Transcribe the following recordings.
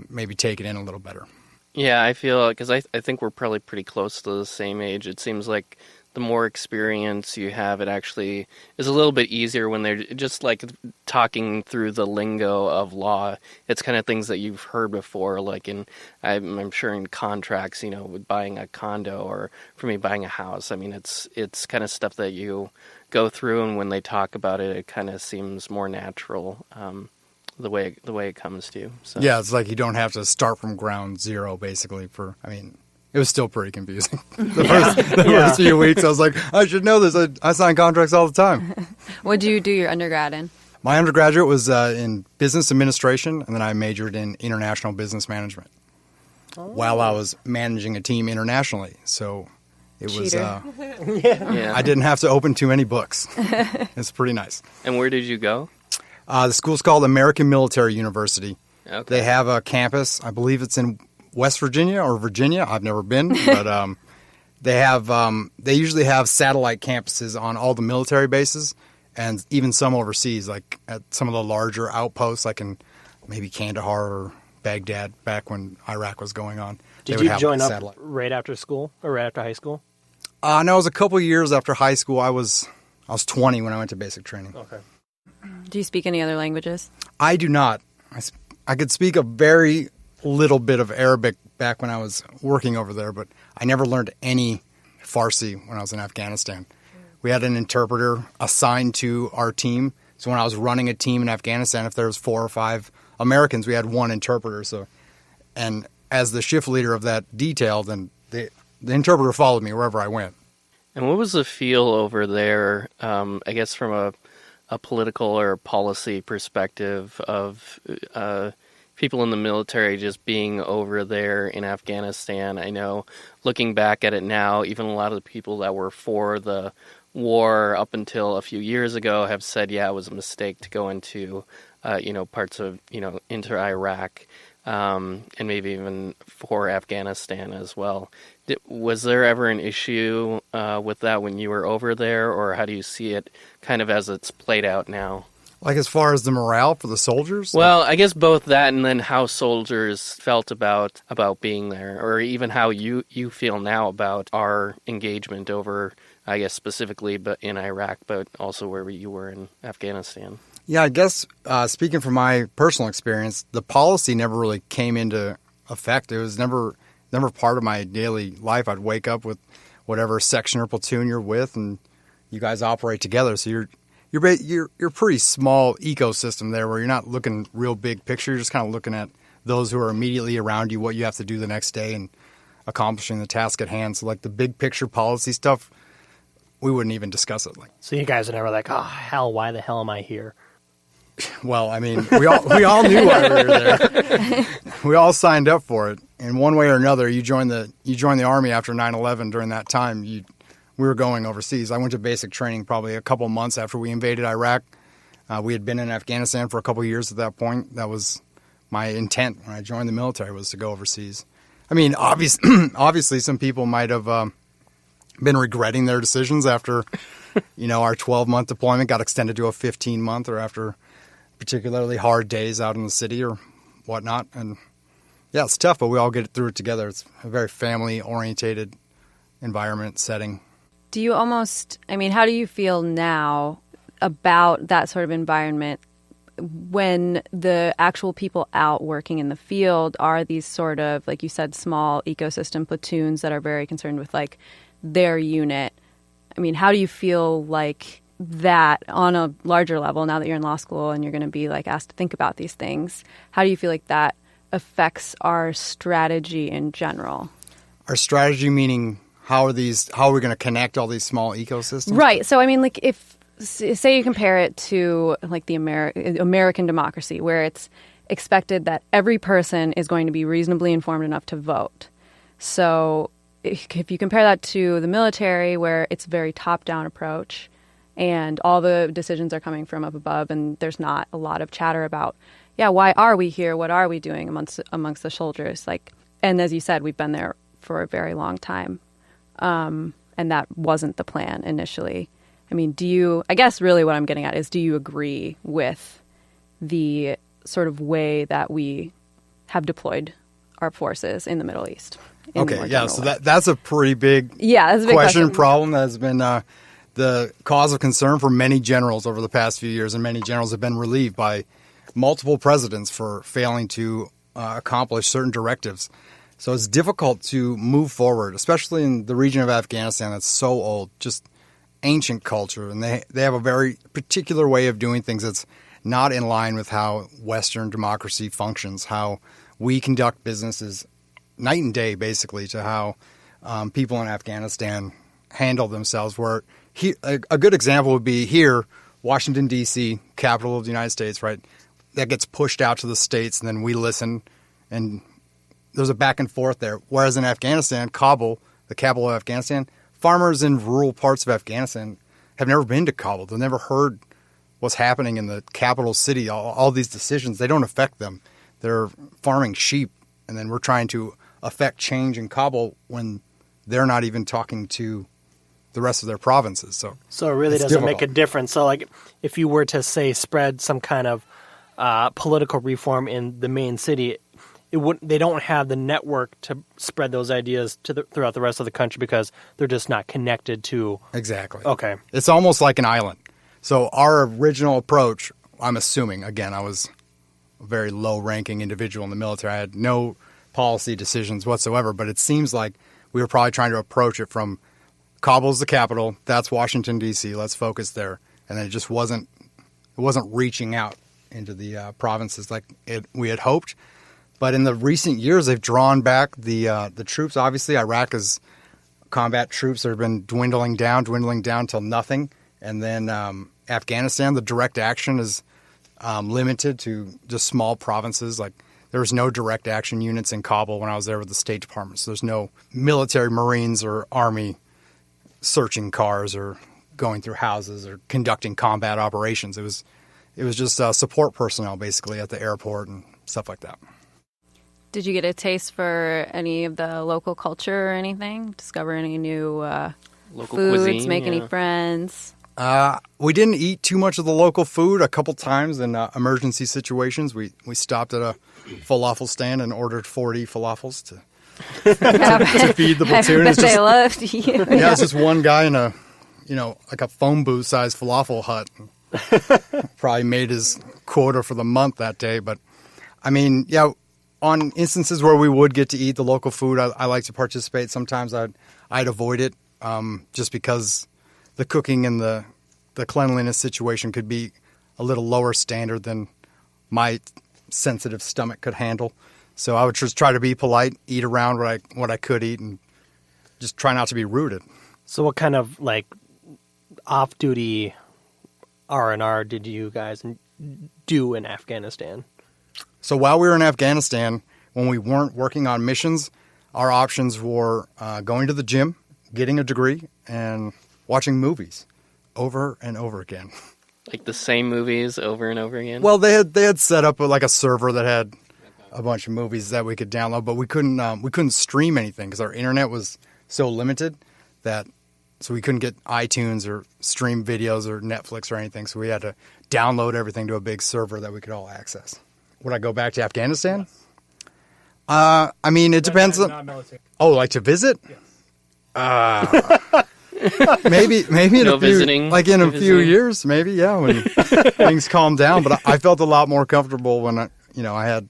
maybe take it in a little better. Yeah, I feel, because I think we're probably pretty close to the same age. It seems like the more experience you have, it actually is a little bit easier when they're just like talking through the lingo of law. It's kind of things that you've heard before, like I'm sure in contracts, with buying a condo or for me buying a house. I mean, it's kind of stuff that you go through, and when they talk about it, it kind of seems more natural. The way it comes to you. So. Yeah, it's like you don't have to start from ground zero, basically. It was still pretty confusing. The first few weeks, I was like, I should know this. I sign contracts all the time. What did you do your undergrad in? My undergraduate was in business administration, and then I majored in international business management while I was managing a team internationally. So it was, I didn't have to open too many books. It's pretty nice. And where did you go? The school's called American Military University. Okay. They have a campus, I believe it's in West Virginia or Virginia. I've never been, but they usually have satellite campuses on all the military bases and even some overseas, like at some of the larger outposts, like in maybe Kandahar or Baghdad back when Iraq was going on. Did you join up right after school or right after high school? No, it was a couple years after high school. I was 20 when I went to basic training. Okay. Do you speak any other languages? I do not. I could speak a very little bit of Arabic back when I was working over there, but I never learned any Farsi when I was in Afghanistan. We had an interpreter assigned to our team. So when I was running a team in Afghanistan, if there was 4 or 5 Americans, we had one interpreter. So, and as the shift leader of that detail, then the interpreter followed me wherever I went. And what was the feel over there, I guess from a political or policy perspective of people in the military just being over there in Afghanistan? I know looking back at it now, even a lot of the people that were for the war up until a few years ago have said, yeah, it was a mistake to go into, parts of, into Iraq, and maybe even for Afghanistan as well. Was there ever an issue with that when you were over there, or how do you see it kind of as it's played out now? Like as far as the morale for the soldiers? Well, I guess both that and then how soldiers felt about being there, or even how you feel now about our engagement over, I guess specifically but in Iraq, but also where you were in Afghanistan. Yeah, I guess speaking from my personal experience, the policy never really came into effect. It was never part of my daily life. I'd wake up with whatever section or platoon you're with, and you guys operate together. So you're pretty small ecosystem there, where you're not looking real big picture. You're just kind of looking at those who are immediately around you, what you have to do the next day, and accomplishing the task at hand. So like the big picture policy stuff, we wouldn't even discuss it. So you guys are never like, oh hell, why the hell am I here? Well, I mean, we all knew why we were there. We all signed up for it. In one way or another, you joined the Army after 9/11. During that time, we were going overseas. I went to basic training probably a couple months after we invaded Iraq. We had been in Afghanistan for a couple years at that point. That was my intent when I joined the military, was to go overseas. I mean, obviously, some people might have been regretting their decisions after, our 12-month deployment got extended to a 15-month, or after particularly hard days out in the city or whatnot. And yeah, it's tough, but we all get through it together. It's a very family-orientated environment setting. Do you how do you feel now about that sort of environment when the actual people out working in the field are these sort of, like you said, small ecosystem platoons that are very concerned with like their unit? I mean, how do you feel like that on a larger level, now that you're in law school and you're going to be like asked to think about these things? How do you feel like that affects our strategy in general? Our strategy meaning how are we going to connect all these small ecosystems? Right. So I mean, like if say you compare it to like the American democracy, where it's expected that every person is going to be reasonably informed enough to vote. So if you compare that to the military, where it's a very top-down approach and all the decisions are coming from up above, and there's not a lot of chatter about, why are we here? What are we doing amongst the soldiers? Like, and as you said, we've been there for a very long time. And that wasn't the plan initially. I mean, I guess really what I'm getting at is, do you agree with the sort of way that we have deployed our forces in the Middle East. in Okay, more yeah, general so way. that's a pretty big That's a big question. problem that has been the cause of concern for many generals over the past few years, and many generals have been relieved by multiple presidents for failing to accomplish certain directives. So it's difficult to move forward, especially in the region of Afghanistan that's so old, just ancient culture, and they have a very particular way of doing things that's not in line with how Western democracy functions, how we conduct businesses night and day, basically, to how people in Afghanistan handle themselves. Where a good example would be here, Washington, D.C., capital of the United States, right? That gets pushed out to the states, and then we listen, and there's a back and forth there. Whereas in Afghanistan, Kabul, the capital of Afghanistan, farmers in rural parts of Afghanistan have never been to Kabul. They've never heard what's happening in the capital city. All these decisions, they don't affect them. They're farming sheep, and then we're trying to affect change in Kabul when they're not even talking to the rest of their provinces. So it really doesn't make a difference. So, like, if you were to, say, spread some kind of political reform in the main city, they don't have the network to spread those ideas throughout the rest of the country because they're just not connected to... Exactly. Okay. It's almost like an island. So our original approach, I'm assuming, again, I was a very low-ranking individual in the military. I had no policy decisions whatsoever, but it seems like we were probably trying to approach it from Kabul's the capital, that's Washington, D.C., let's focus there. And then it wasn't reaching out into the provinces like we had hoped. But in the recent years, they've drawn back the troops. Obviously, Iraq is combat troops that have been dwindling down till nothing. And then Afghanistan, the direct action is limited to just small provinces. Like there was no direct action units in Kabul when I was there with the State Department. So there's no military, Marines, or Army searching cars or going through houses or conducting combat operations. It was just support personnel basically at the airport and stuff like that. Did you get a taste for any of the local culture or anything? Discover any new Local foods, cuisine, make any friends? We didn't eat too much of the local food. A couple times in emergency situations, we stopped at a falafel stand and ordered 40 falafels to feed the platoon. I bet they loved you. Yeah, it's just one guy in a phone booth sized falafel hut. Probably made his quota for the month that day. But I mean, yeah, on instances where we would get to eat the local food, I like to participate. Sometimes I'd avoid it just because the cooking and the cleanliness situation could be a little lower standard than my sensitive stomach could handle. So I would just try to be polite, eat around what I could eat, and just try not to be rude. So what kind of, like, off-duty R&R did you guys do in Afghanistan? So while we were in Afghanistan, when we weren't working on missions, our options were going to the gym, getting a degree, and watching movies over and over again. Like the same movies over and over again? Well, they had set up like a server that had a bunch of movies that we could download, but we couldn't stream anything because our internet was so limited so we couldn't get iTunes or stream videos or Netflix or anything. So we had to download everything to a big server that we could all access. Would I go back to Afghanistan? I mean, it depends on... Oh, like to visit? Yes. Maybe in No a few, visiting, like in a visiting. few years, maybe, yeah, when things calm down. But I felt a lot more comfortable when I had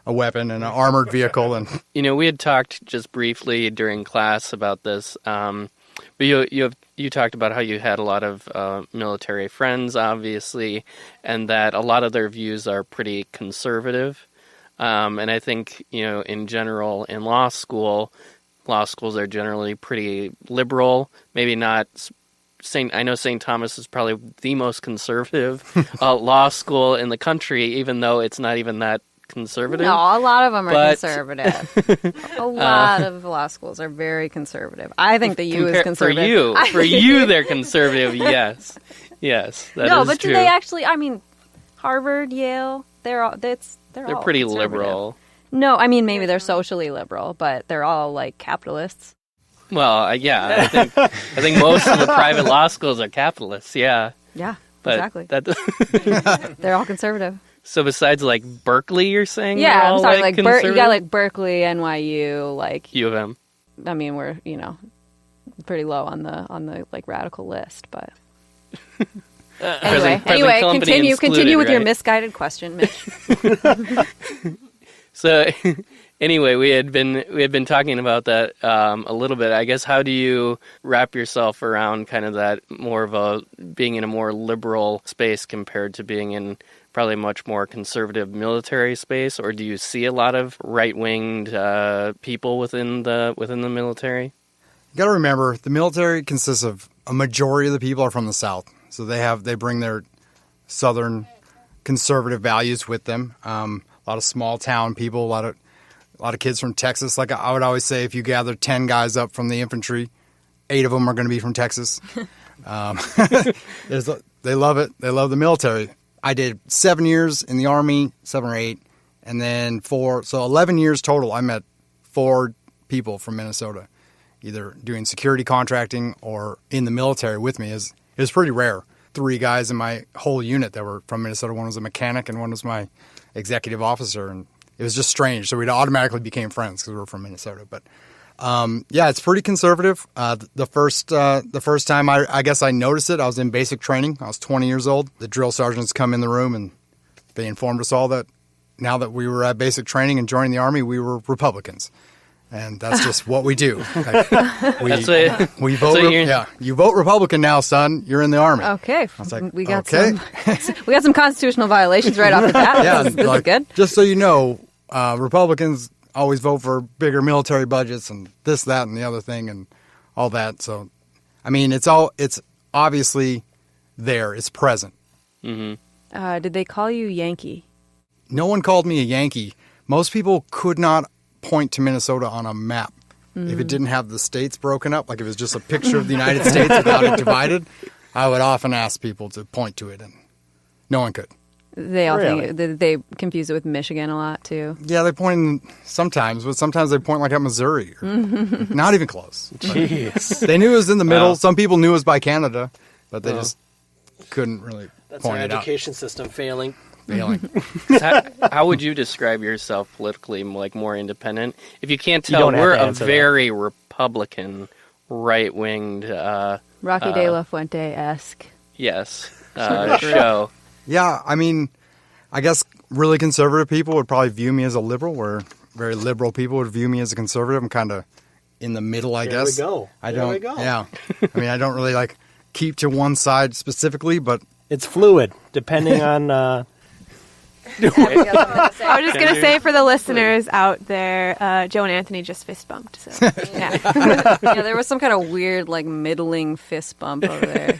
a weapon and an armored vehicle. And We had talked just briefly during class about this, but you talked about how you had a lot of military friends, obviously, and that a lot of their views are pretty conservative. And I think, in general, in law schools are generally pretty liberal. Maybe not I know St. Thomas is probably the most conservative law school in the country, even though it's not even that conservative. No, a lot of them are But- conservative. A lot of law schools are very conservative. I think the U is conservative. For you, they're conservative. Yes, that is no, but true. do they actually? I mean, Harvard, Yale, they're all pretty conservative. liberal. No, I mean maybe they're socially liberal, but they're all like capitalists. Well, yeah, I think most of the private law schools are capitalists. Yeah, Yeah, but exactly. that They're all conservative. So besides like Berkeley, you're saying? Yeah, they're I'm all, sorry. Like, you got conservative? like Berkeley, NYU, like U of M. I mean, we're pretty low on the like radical list, but Present anyway, company continue with your right? misguided question, Mitch. So anyway, we had been talking about that a little bit. I guess, how do you wrap yourself around kind of that more of a being in a more liberal space compared to being in probably much more conservative military space, or do you see a lot of right-winged people within the military? You got to remember, the military consists of a majority of the people are from the South, so they bring their Southern conservative values with them. A lot of small town people, a lot of kids from Texas. Like I would always say, if you gather 10 guys up from the infantry, 8 of them are going to be from Texas. They love it. They love the military. I did 7 years in the Army, 7 or 8, and then 4. So 11 years total. I met 4 people from Minnesota, either doing security contracting or in the military with me. It was pretty rare. 3 guys in my whole unit that were from Minnesota. One was a mechanic and one was my executive officer, and it was just strange. So we automatically became friends because we were from Minnesota. But yeah, it's pretty conservative. The first time I guess I noticed it, I was in basic training. I was 20 years old. The drill sergeants come in the room and they informed us all that now that we were at basic training and joining the Army, we were Republicans. And that's just what we do. Like, we vote. Yeah, you vote Republican now, son. You're in the Army. Okay, I was like, we got okay. we got some constitutional violations right off the bat. Yeah, this is good. Just so you know, Republicans always vote for bigger military budgets and this, that, and the other thing and all that. So, I mean, it's obviously there. It's present. Mm-hmm. Did they call you Yankee? No one called me a Yankee. Most people could not point to Minnesota on a map. If it didn't have the states broken up, like if it was just a picture of the United States without it divided, I would often ask people to point to it, and no one could. They all think they confuse it with Michigan a lot too. Yeah, they point sometimes, but sometimes they point like at Missouri. Or not even close. Jeez. They knew it was in the middle. Wow. Some people knew it was by Canada, but they just couldn't really That's our point it out. education system failing. How would you describe yourself politically, like more independent? If you can't You tell, don't have we're to a answer that. very Republican, right-winged, Rocky De La Fuente-esque. yes, show. Yeah, I mean, I guess really conservative people would probably view me as a liberal, where very liberal people would view me as a conservative. I'm kind of in the middle, I guess. There we go. There we go. Yeah. I mean, I don't really keep to one side specifically, but It's fluid, depending on... I was just going to say for the listeners out there, Joe and Anthony just fist bumped. So, yeah. Yeah, there was some kind of weird, middling fist bump over there.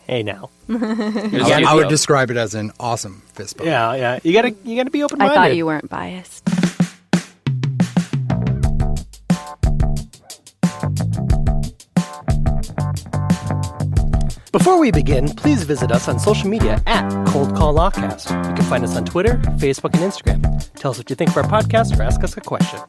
Hey, now. I would describe it as an awesome fist bump. Yeah. You gotta be I open-minded. thought you weren't biased. Before we begin, please visit us on social media at Cold Call Lawcast. You can find us on Twitter, Facebook, and Instagram. Tell us what you think of our podcast or ask us a question.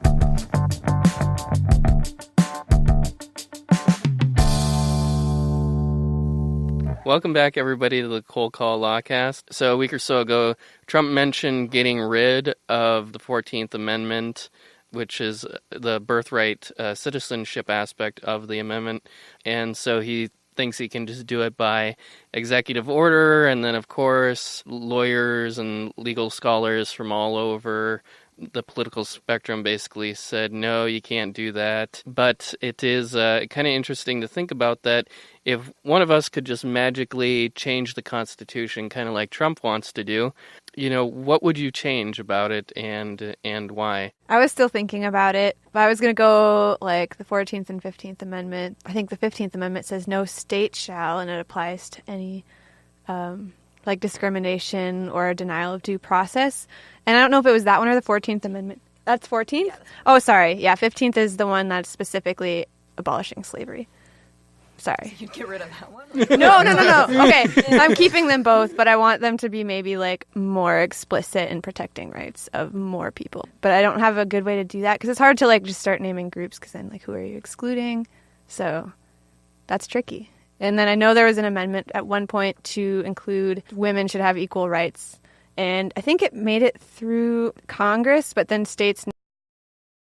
Welcome back, everybody, to the Cold Call Lawcast. So a week or so ago, Trump mentioned getting rid of the 14th Amendment, which is the birthright citizenship aspect of the amendment. And so he thinks he can just do it by executive order, and then of course lawyers and legal scholars from all over the political spectrum basically said, no, you can't do that. But it is kind of interesting to think about that if one of us could just magically change the Constitution, kind of like Trump wants to do, what would you change about it and why? I was still thinking about it, but I was going to go like the 14th and 15th Amendment. I think the 15th Amendment says no state shall, and it applies to any discrimination or denial of due process. And I don't know if it was that one or the 14th Amendment. That's 14th? Oh, sorry. Yeah, 15th is the one that's specifically abolishing slavery. Sorry. You'd get rid of that one? No. Okay, I'm keeping them both, but I want them to be maybe more explicit in protecting rights of more people. But I don't have a good way to do that because it's hard to just start naming groups because then who are you excluding? So that's tricky. And then I know there was an amendment at one point to include women should have equal rights And I think it made it through Congress, but then states